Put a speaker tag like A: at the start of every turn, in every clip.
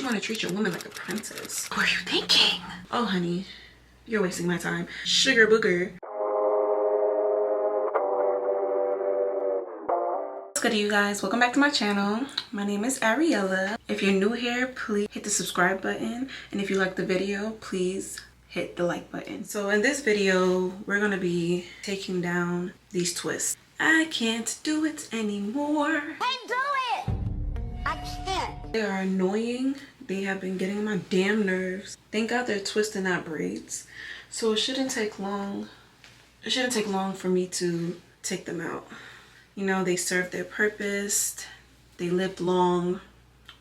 A: want to treat your woman like a princess. What are you thinking? Oh, honey, you're wasting my time. Sugar booger. What's good, you guys? Welcome back to my channel. My name is Arriella. If you're new here, please hit the subscribe button. And if you like the video, please hit the like button. So in this video, we're going to be taking down these twists. I can't do it anymore.
B: Can't do it! I can't.
A: They are annoying. They have been getting on my damn nerves. Thank God they're twisting out braids. So it shouldn't take long. It shouldn't take long for me to take them out. You know, they served their purpose. They lived long.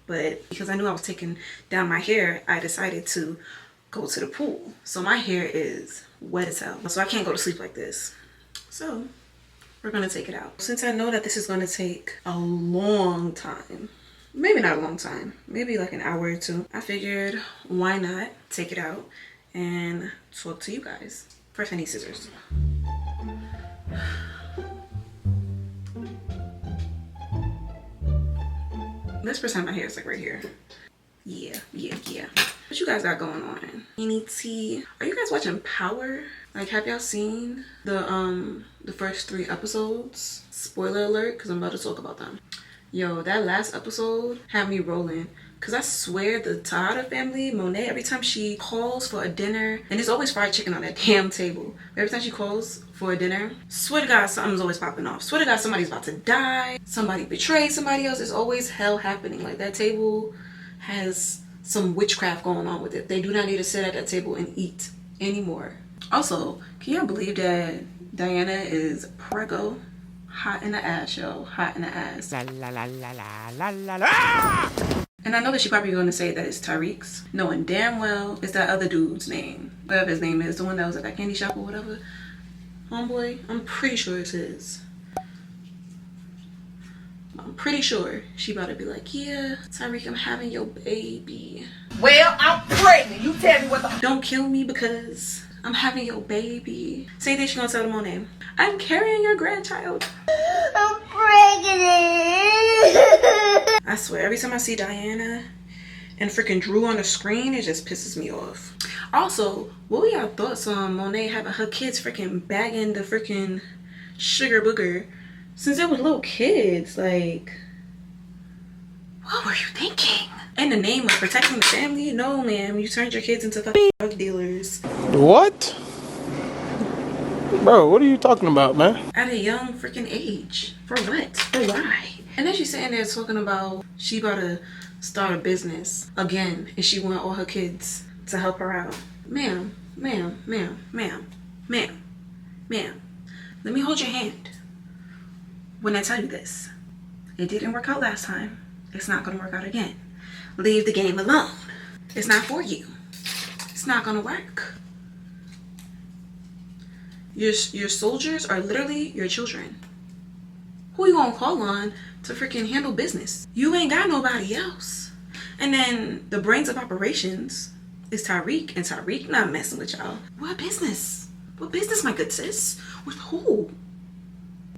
A: But because I knew I was taking down my hair, I decided to go to the pool. So my hair is wet as hell. So I can't go to sleep like this. So we're gonna take it out. Since I know that this is gonna take a long time, maybe not a long time, maybe like an hour or two, I figured why not take it out and talk to you guys. First I need scissors. Let's pretend my hair is like right here. Yeah. What you guys got going on? Any tea? Are you guys watching Power? Like, have y'all seen the first 3 episodes? Spoiler alert, because I'm about to talk about them. Yo, that last episode had me rolling. Because I swear the Tejada family, Monet, every time she calls for a dinner, and there's always fried chicken on that damn table. Every time she calls for a dinner, swear to God, something's always popping off. Swear to God, somebody's about to die. Somebody betrayed somebody else. There's always hell happening. Like, that table has some witchcraft going on with it. They do not need to sit at that table and eat anymore. Also, can y'all believe that Diana is preggo? Hot in the ass, yo. Hot in the ass. La, la, la, la, la, la, la. Ah! And I know that she's probably going to say that it's Tariq's, knowing damn well it's that other dude's name. Whatever his name is, the one that was at that candy shop or whatever. Homeboy, I'm pretty sure it's his. I'm pretty sure she about to be like, yeah, Tariq, I'm having your baby.
C: Well, I'm pregnant. You tell me what the...
A: Don't kill me because I'm having your baby. Say this, you're gonna tell them my name. I'm carrying your grandchild.
B: I'm pregnant.
A: I swear, every time I see Diana and freaking Drew on the screen, it just pisses me off. Also, what were y'all thoughts on Monet having her kids freaking bagging the freaking sugar booger since they were little kids? Like, what were you thinking? In the name of protecting the family? No, ma'am. You turned your kids into fucking drug dealers.
D: What? Bro, what are you talking about, man?
A: At a young freaking age. For what? For why? And then she's sitting there talking about she about to start a business again and she want all her kids to help her out. Ma'am. Let me hold your hand when I tell you this. It didn't work out last time. It's not gonna work out again. Leave the game alone. It's not for you. It's not gonna work. Your soldiers are literally your children. Who you gonna call on to freaking handle business? You ain't got nobody else. And then the brains of operations is Tariq, and Tariq not messing with y'all. What business? What business, my good sis? With who?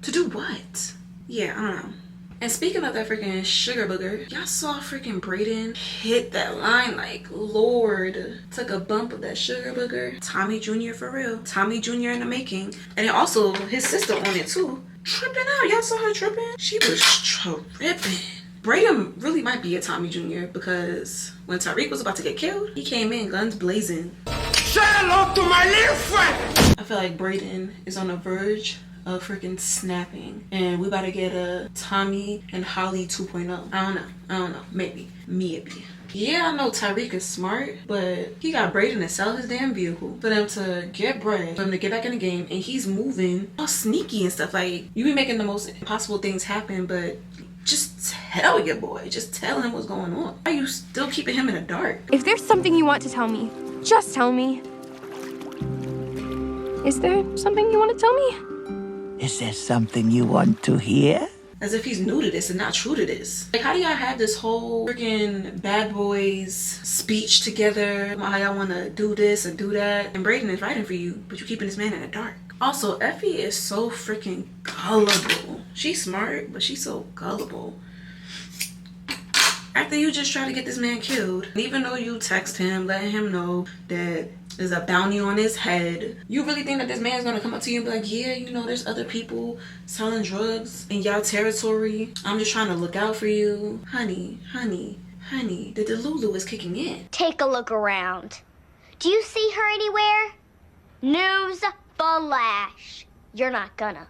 A: To do what? Yeah, I don't know. And speaking of that freaking sugar booger, y'all saw freaking Brayden hit that line like, Lord. Took a bump of that sugar booger. Tommy Jr. for real. Tommy Jr. in the making. And then also his sister on it too. Tripping out. Y'all saw her tripping? She was tripping. Brayden really might be a Tommy Jr. because when Tariq was about to get killed, he came in guns blazing.
C: Say hello to my little friend!
A: I feel like Brayden is on the verge of freaking snapping, and we about to get a Tommy and Holly 2.0. I don't know, maybe. Yeah, I know Tariq is smart, but he got Brayden to sell his damn vehicle for them to get bread, for him to get back in the game, and he's moving all sneaky and stuff. Like, you be making the most impossible things happen, but just tell your boy, just tell him what's going on. Why are you still keeping him in the dark?
E: If there's something you want to tell me, just tell me. Is there something you want to tell me?
F: Is there something you want to hear?
A: As if he's new to this and not true to this. Like, how do y'all have this whole freaking bad boys speech together about how y'all want to do this and do that, and Brayden is writing for you, but you're keeping this man in the dark? Also, Effie is so freaking gullible. She's smart, but she's so gullible. After you just try to get this man killed, even though you text him, letting him know that there's a bounty on his head, you really think that this man's gonna come up to you and be like, yeah, you know, there's other people selling drugs in y'all territory. I'm just trying to look out for you. Honey, the Delulu is kicking in.
B: Take a look around. Do you see her anywhere? News flash. You're not gonna.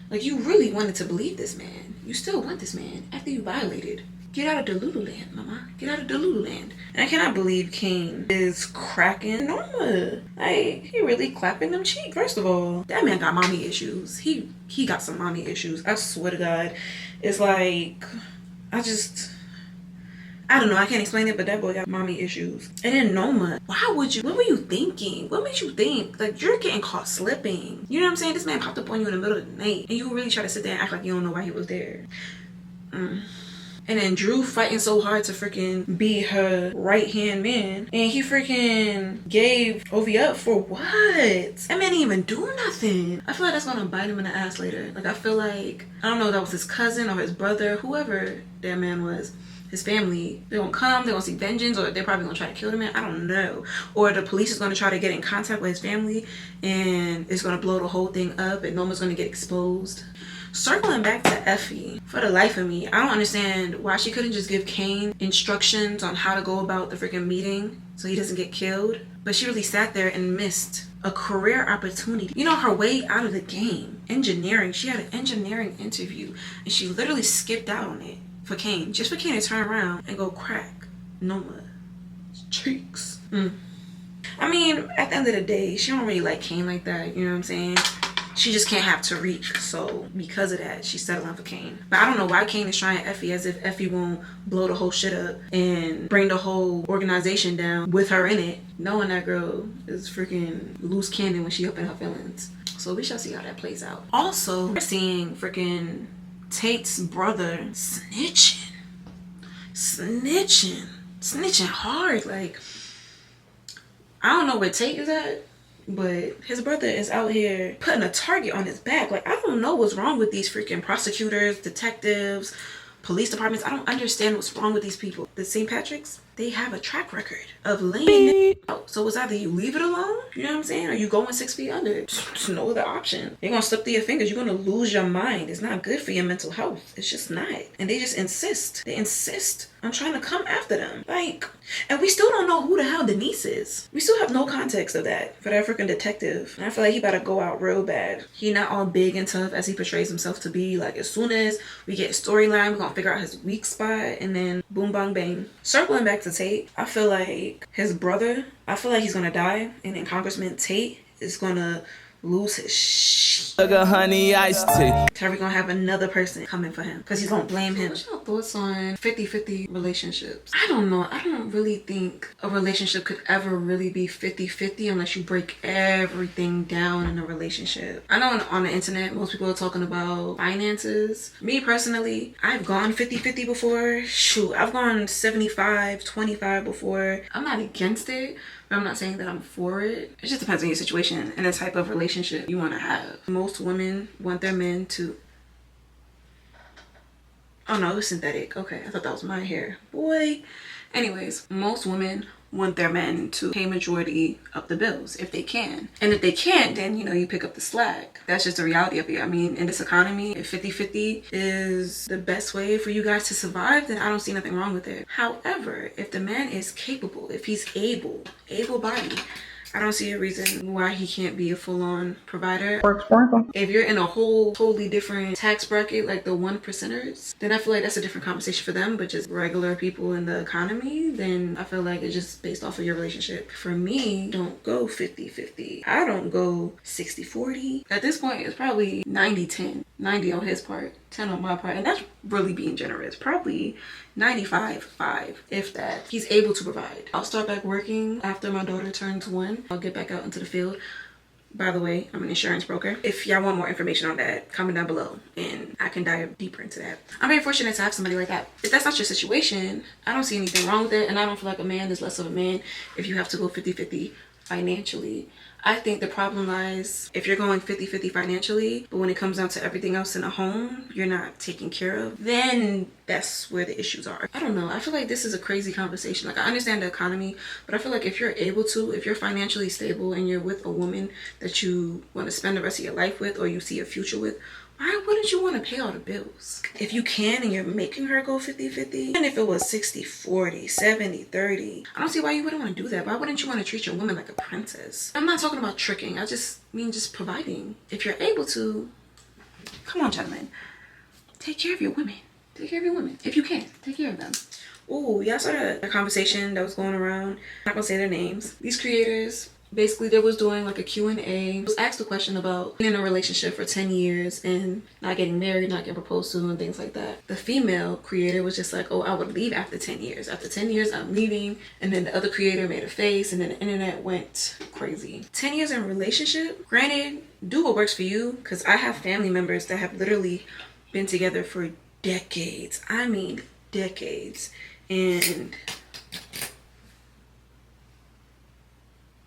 A: Like, you really wanted to believe this man. You still want this man after you violated. Get out of Delulu land, mama. Get out of Delulu land. And I cannot believe Kane is cracking Norma. Like, he really clapping them cheeks. First of all, that man got mommy issues. He got some mommy issues. I swear to God. It's like, I don't know, I can't explain it, but that boy got mommy issues. And then Noma, what were you thinking? What made you think? Like, you're getting caught slipping. You know what I'm saying? This man popped up on you in the middle of the night, and you really try to sit there and act like you don't know why he was there. And then Drew fighting so hard to freaking be her right-hand man, and he freaking gave Ovi up for what? That man didn't even do nothing. I feel like that's gonna bite him in the ass later. Like, I feel like, I don't know if that was his cousin or his brother, whoever that man was. His family, they're gonna come, they're gonna see vengeance, or they're probably gonna try to kill the man. I don't know. Or the police is gonna try to get in contact with his family, and it's gonna blow the whole thing up, and Noma's gonna get exposed. Circling back to Effie, for the life of me, I don't understand why she couldn't just give Kane instructions on how to go about the freaking meeting so he doesn't get killed. But she really sat there and missed a career opportunity. You know, her way out of the game. Engineering. She had an engineering interview, and she literally skipped out on it. For Kane, just for Kane to turn around and go crack Noma cheeks. I mean, at the end of the day, she don't really like Kane like that, you know what I'm saying? She just can't have Tariq, so because of that, she's settling for Kane. But I don't know why Kane is trying Effie, as if Effie won't blow the whole shit up and bring the whole organization down with her in it, knowing that girl is freaking loose cannon when she up in her feelings. So we shall see how that plays out. Also, we're seeing freaking Tate's brother snitching hard. Like, I don't know where Tate is at, but his brother is out here putting a target on his back. Like, I don't know what's wrong with these freaking prosecutors, detectives, police departments. I don't understand what's wrong with these people. The St. Patrick's, they have a track record of laying it out. So it's either you leave it alone, you know what I'm saying, or you going 6 feet under. There's no other option. You're gonna slip through your fingers. You're gonna lose your mind. It's not good for your mental health. It's just not. And they just insist. They insist on trying to come after them. Like, and we still don't know who the hell Denise is. We still have no context of that for that freaking detective. And I feel like he better go out real bad. He not all big and tough as he portrays himself to be. Like, as soon as we get a storyline, we're gonna figure out his weak spot, and then boom, bang, bang. Circling back to Tate, I feel like his brother, I feel like he's gonna die, and then Congressman Tate is gonna lose his
G: Sugar, honey, iced tea.
A: Terry gonna have another person coming for him because he's gonna blame him. What's your thoughts on 50-50 relationships? I don't know. I don't really think a relationship could ever really be 50-50 unless you break everything down in a relationship. I know on the internet most people are talking about finances. Me personally, I've gone 50-50 before. Shoot, I've gone 75-25 before. I'm not against it, but I'm not saying that I'm for it. It just depends on your situation and the type of relationship you want to have. Most women want their men to... Oh no, it was synthetic. Okay, I thought that was my hair. Boy. Anyways, most women want their men to pay majority of the bills if they can. And if they can't, then, you know, you pick up the slack. That's just the reality of it. I mean, in this economy, if 50-50 is the best way for you guys to survive, then I don't see nothing wrong with it. However, if the man is capable, if he's able-bodied, I don't see a reason why he can't be a full-on provider. If you're in a whole totally different tax bracket, like the 1%ers, then I feel like that's a different conversation for them. But just regular people in the economy, then I feel like it's just based off of your relationship. For me, don't go 50-50. I don't go 60-40. At this point, it's probably 90-10. 90 on his part, 10 on my part. And that's really being generous. Probably 95-5, if that. He's able to provide. I'll start back working after my daughter turns 1. I'll get back out into the field. By the way, I'm an insurance broker. If y'all want more information on that, comment down below and I can dive deeper into that. I'm very fortunate to have somebody like that. If that's not your situation, I don't see anything wrong with it, and I don't feel like a man is less of a man if you have to go 50-50 financially. I think the problem lies if you're going 50-50 financially, but when it comes down to everything else in a home, you're not taken care of, then that's where the issues are. I don't know. I feel like this is a crazy conversation. Like, I understand the economy, but I feel like if you're able to, if you're financially stable and you're with a woman that you want to spend the rest of your life with or you see a future with, why wouldn't you want to pay all the bills? If you can and you're making her go 50-50, even if it was 60-40, 70-30, I don't see why you wouldn't want to do that. Why wouldn't you want to treat your woman like a princess? I'm not talking about tricking. I just mean just providing. If you're able to, come on, gentlemen, take care of your women. Take care of your women. If you can, take care of them. Oh, y'all saw a conversation that was going around. I'm not gonna say their names. These creators, basically they was doing like a Q&A. Was asked a question about being in a relationship for 10 years and not getting married, not getting proposed to, and things like that. The female creator was just like, oh, I would leave after 10 years. After 10 years, I'm leaving. And then the other creator made a face, and then the internet went crazy. 10 years in a relationship, granted, do what works for you, because I have family members that have literally been together for decades. I mean decades. And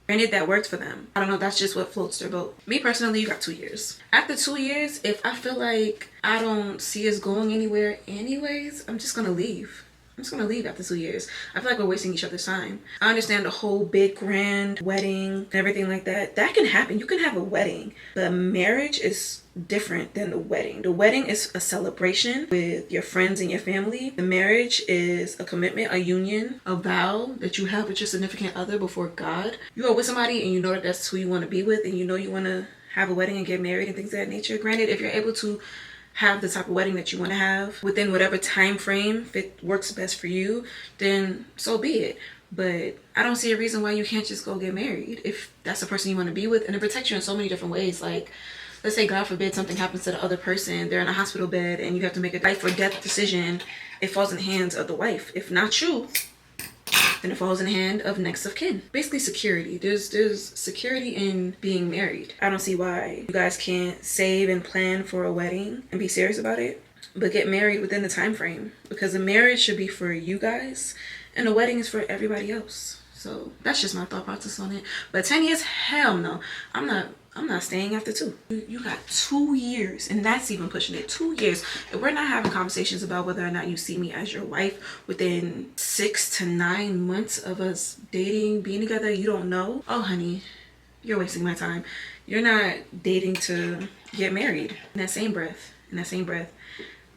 A: granted, that worked for them. I don't know, that's just what floats their boat. Me personally, you got 2 years. After 2 years, if I feel like I don't see us going anywhere anyways, I'm just gonna leave. I'm just gonna leave after 2 years. I feel like we're wasting each other's time. I understand the whole big grand wedding and everything like that. That can happen. You can have a wedding, but marriage is different than the wedding. The wedding is a celebration with your friends and your family. The marriage is a commitment, a union, a vow that you have with your significant other before God. You are with somebody and you know that that's who you want to be with, and you know you want to have a wedding and get married and things of that nature. Granted, if you're able to have the type of wedding that you want to have within whatever time frame, if it works best for you, then so be it. But I don't see a reason why you can't just go get married if that's the person you want to be with, and it protects you in so many different ways. Like, let's say God forbid something happens to the other person, they're in a hospital bed and you have to make a life or death decision. It falls in the hands of the wife. If not you, then it falls in the hand of next of kin. Basically security. There's security in being married. I don't see why you guys can't save and plan for a wedding and be serious about it, but get married within the time frame, because a marriage should be for you guys and a wedding is for everybody else. So that's just my thought process on it. But 10 years, hell no. I'm not staying after 2. You got 2 years, and that's even pushing it. 2 years. If we're not having conversations about whether or not you see me as your wife within 6 to 9 months of us dating, being together, you don't know. Oh, honey, you're wasting my time. You're not dating to get married. In that same breath,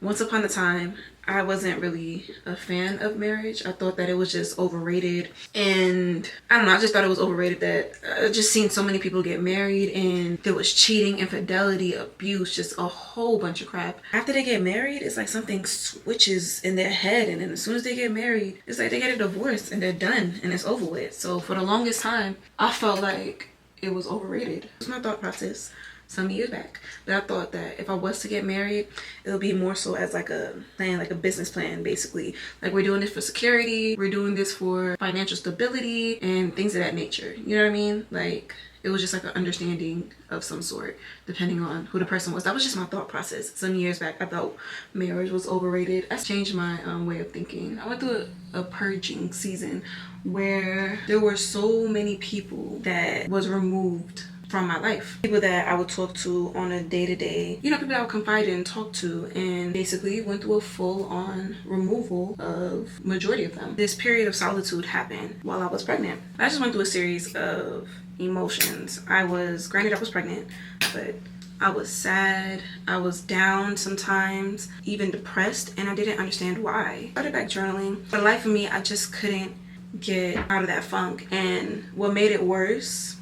A: once upon a time, I wasn't really a fan of marriage. I thought that it was just overrated. And I don't know, I just thought it was overrated that I just seen so many people get married and there was cheating, infidelity, abuse, just a whole bunch of crap. After they get married, it's like something switches in their head. And then as soon as they get married, it's like they get a divorce and they're done and it's over with. So for the longest time, I felt like it was overrated. It was my thought process some years back, but I thought that if I was to get married, it'll be more so as like a plan, like a business plan, basically. Like, we're doing this for security, we're doing this for financial stability and things of that nature. You know what I mean? Like, it was just like an understanding of some sort, depending on who the person was. That was just my thought process. Some years back, I thought marriage was overrated. I changed my way of thinking. I went through a purging season where there were so many people that was removed from my life. People that I would talk to on a day-to-day, you know, people that I would confide in and talk to, and basically went through a full-on removal of majority of them. This period of solitude happened while I was pregnant. I just went through a series of emotions. Granted I was pregnant, but I was sad, I was down sometimes, even depressed, and I didn't understand why. I started back journaling. For the life of me, I just couldn't get out of that funk. And what made it worse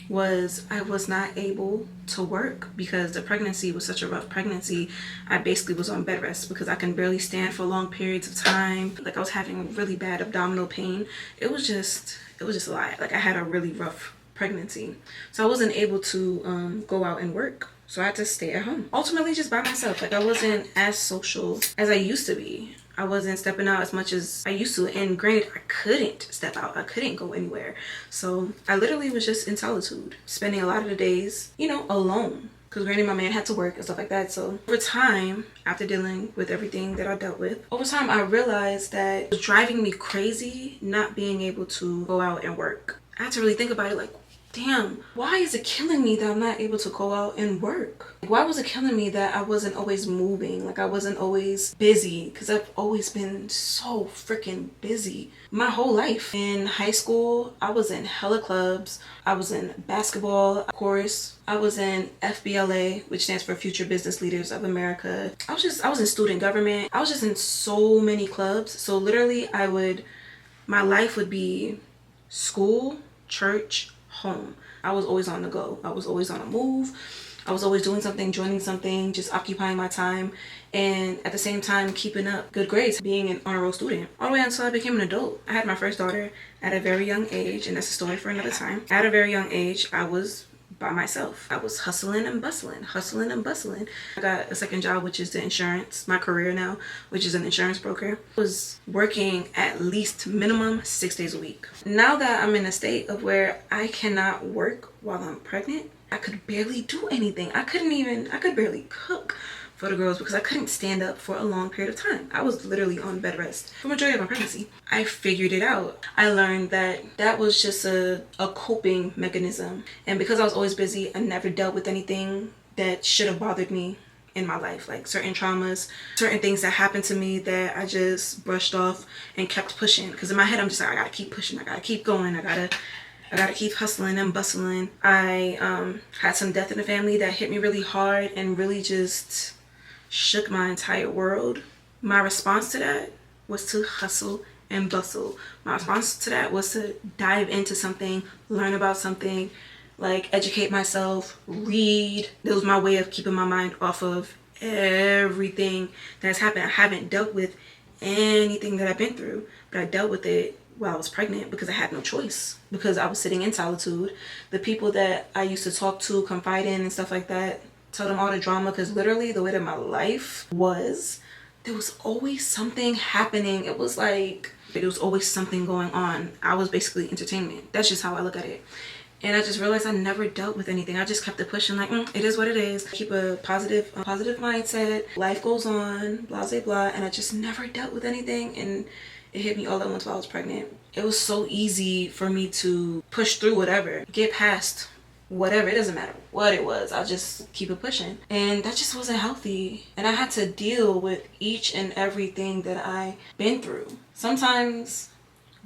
A: was I was not able to work because the pregnancy was such a rough pregnancy. I basically was on bed rest because I can barely stand for long periods of time. Like, I was having really bad abdominal pain. It was just a lot. Like, I had a really rough pregnancy. So I wasn't able to go out and work. So I had to stay at home. Ultimately just by myself. Like, I wasn't as social as I used to be. I wasn't stepping out as much as I used to, and granted, I couldn't step out. I couldn't go anywhere. So I literally was just in solitude, spending a lot of the days, you know, alone. Because granted, my man had to work and stuff like that. So over time, after dealing with everything that I dealt with, over time I realized that it was driving me crazy not being able to go out and work. I had to really think about it, like, damn, why is it killing me that I'm not able to go out and work? Why was it killing me that I wasn't always moving? Like I wasn't always busy, because I've always been so freaking busy my whole life. In high school, I was in hella clubs. I was in basketball, of course. I was in FBLA, which stands for Future Business Leaders of America. I was in student government. I was just in so many clubs. So literally my life would be school, church, home. I was always on the go. I was always on a move. I was always doing something, joining something, just occupying my time, and at the same time keeping up good grades, being an honor roll student, all the way until I became an adult. I had my first daughter at a very young age, and that's a story for another time. At a very young age, I was by myself. I was hustling and bustling. I got a second job, which is the insurance, my career now, which is an insurance broker. I was working at least minimum 6 days a week. Now that I'm in a state of where I cannot work while I'm pregnant, I could barely do anything. I could barely cook for the girls because I couldn't stand up for a long period of time. I was literally on bed rest for the majority of my pregnancy. I figured it out. I learned that was just a coping mechanism. And because I was always busy, I never dealt with anything that should have bothered me in my life, like certain traumas, certain things that happened to me that I just brushed off and kept pushing. Because in my head, I'm just like, I gotta keep pushing, I gotta keep going, I gotta keep hustling and bustling. I had some death in the family that hit me really hard and really just shook my entire world. My response to that was to hustle and bustle. My response to that was to dive into something, learn about something, like educate myself, read. That was my way of keeping my mind off of everything that's happened. I haven't dealt with anything that I've been through, but I dealt with it while I was pregnant because I had no choice, because I was sitting in solitude. The people that I used to talk to, confide in and stuff like that, tell them all the drama, because literally the way that my life was, there was always something happening. It was like there was always something going on. I was basically entertainment. That's just how I look at it. And I just realized I never dealt with anything. I just kept it pushing, like, it is what it is. Keep a positive mindset. Life goes on, blah, blah, blah. And I just never dealt with anything. And it hit me all at once while I was pregnant. It was so easy for me to push through whatever, get past whatever. It doesn't matter what it was. I'll just keep it pushing. And that just wasn't healthy. And I had to deal with each and everything that I've been through. Sometimes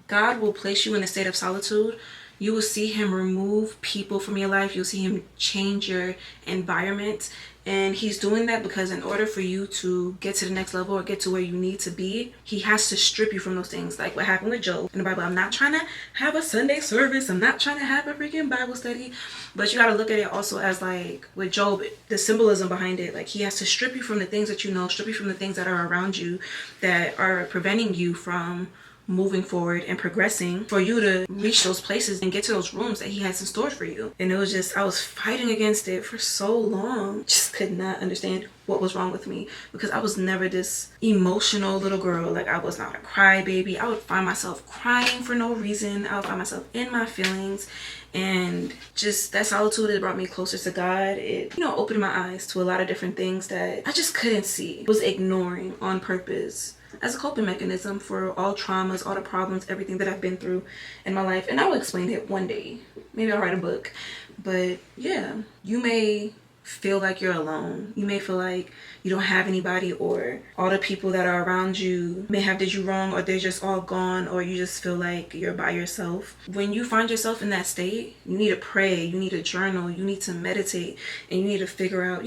A: God will place you in a state of solitude. You will see him remove people from your life. You'll see him change your environment. And he's doing that because in order for you to get to the next level or get to where you need to be, he has to strip you from those things. Like what happened with Job in the Bible. I'm not trying to have a Sunday service. I'm not trying to have a freaking Bible study. But you got to look at it also as like with Job, the symbolism behind it. Like he has to strip you from the things that you know, strip you from the things that are around you that are preventing you from moving forward and progressing, for you to reach those places and get to those rooms that he has in store for you. And it was just, I was fighting against it for so long. Just could not understand what was wrong with me, because I was never this emotional little girl. Like I was not a crybaby. I would find myself crying for no reason. I would find myself in my feelings. And just that solitude, it brought me closer to God. It, opened my eyes to a lot of different things that I just couldn't see. I was ignoring on purpose as a coping mechanism for all traumas, all the problems, everything that I've been through in my life. And I will explain it one day. Maybe I'll write a book. But yeah, you may feel like you're alone. You may feel like you don't have anybody, or all the people that are around you may have did you wrong, or they're just all gone, or you just feel like you're by yourself. When you find yourself in that state, you need to pray, you need to journal, you need to meditate, and you need to figure out,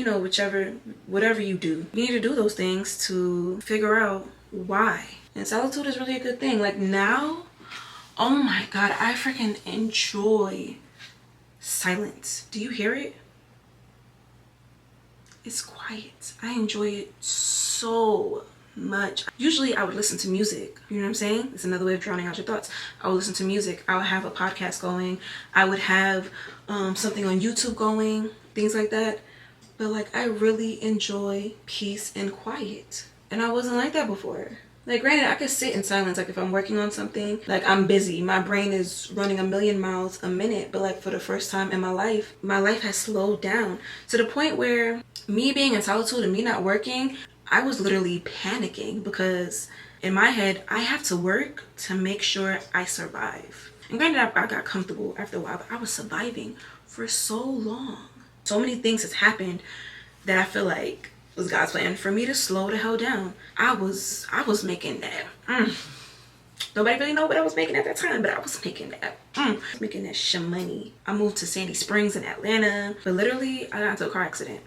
A: whatever you do. You need to do those things to figure out why. And solitude is really a good thing. Like now, oh my God, I freaking enjoy silence. Do you hear it? It's quiet. I enjoy it so much. Usually I would listen to music. You know what I'm saying? It's another way of drowning out your thoughts. I would listen to music. I would have a podcast going. I would have something on YouTube going, things like that. But like I really enjoy peace and quiet. And I wasn't like that before. Like granted, I could sit in silence. Like if I'm working on something, like I'm busy, my brain is running 1,000,000 miles a minute. But like for the first time in my life has slowed down to the point where me being in solitude and me not working, I was literally panicking because In my head, I have to work to make sure I survive. And granted, I got comfortable after a while, but I was surviving for so long. So many things has happened that I feel like was God's plan for me to slow the hell down. I was making that. Nobody really know what I was making at that time, but I was making that. Making that money. I moved to Sandy Springs in Atlanta, but literally I got into a car accident.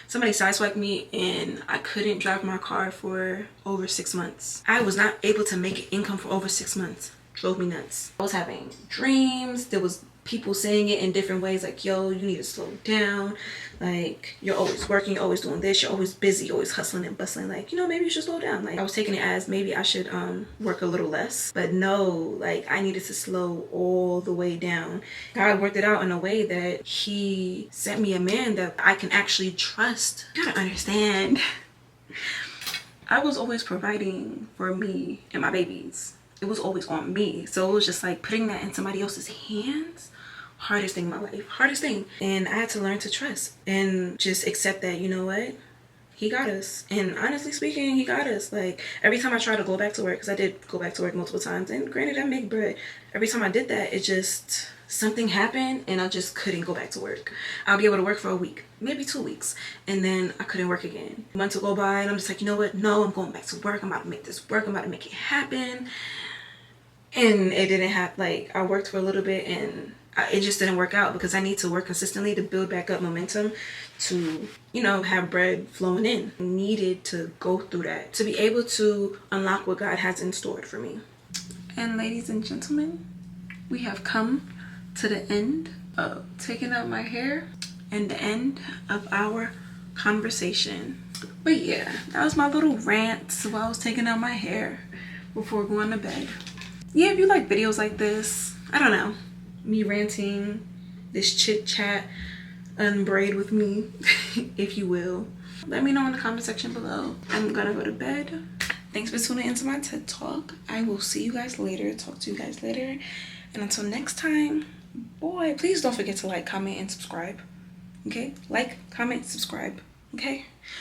A: Somebody sideswiped me and I couldn't drive my car for over 6 months. I was not able to make income for over 6 months. Drove me nuts. I was having dreams. There was people saying it in different ways, like, yo, you need to slow down. Like, you're always working, you're always doing this, you're always busy, always hustling and bustling. Like, you know, maybe you should slow down. Like, I was taking it as maybe I should work a little less. But no, like, I needed to slow all the way down. God worked it out in a way that he sent me a man that I can actually trust. You gotta understand. I was always providing for me and my babies. It was always on me. So it was just like putting that in somebody else's hands. Hardest thing in my life. Hardest thing. And I had to learn to trust and just accept that, you know what? He got us. And honestly speaking, he got us. Like, every time I tried to go back to work, because I did go back to work multiple times, and granted I make bread. Every time I did that, it just, something happened and I just couldn't go back to work. I'll be able to work for a week, maybe 2 weeks, and then I couldn't work again. Months will go by and I'm just like, you know what? No, I'm going back to work. I'm about to make this work. I'm about to make it happen. And it didn't happen. Like, I worked for a little bit and it just didn't work out, because I need to work consistently to build back up momentum to, you know, have bread flowing in. I needed to go through that to be able to unlock what God has in store for me. And ladies and gentlemen, we have come to the end of taking out my hair and the end of our conversation. But yeah, that was my little rant while I was taking out my hair before going to bed. Yeah, if you like videos like this, I don't know, me ranting, this chit chat, unbraid with me, if you will, let me know in the comment section below. I'm gonna go to bed. Thanks for tuning into my TED Talk. I will see you guys later, talk to you guys later. And until next time, boy, please don't forget to like, comment, and subscribe. Okay? Like, comment, subscribe. Okay?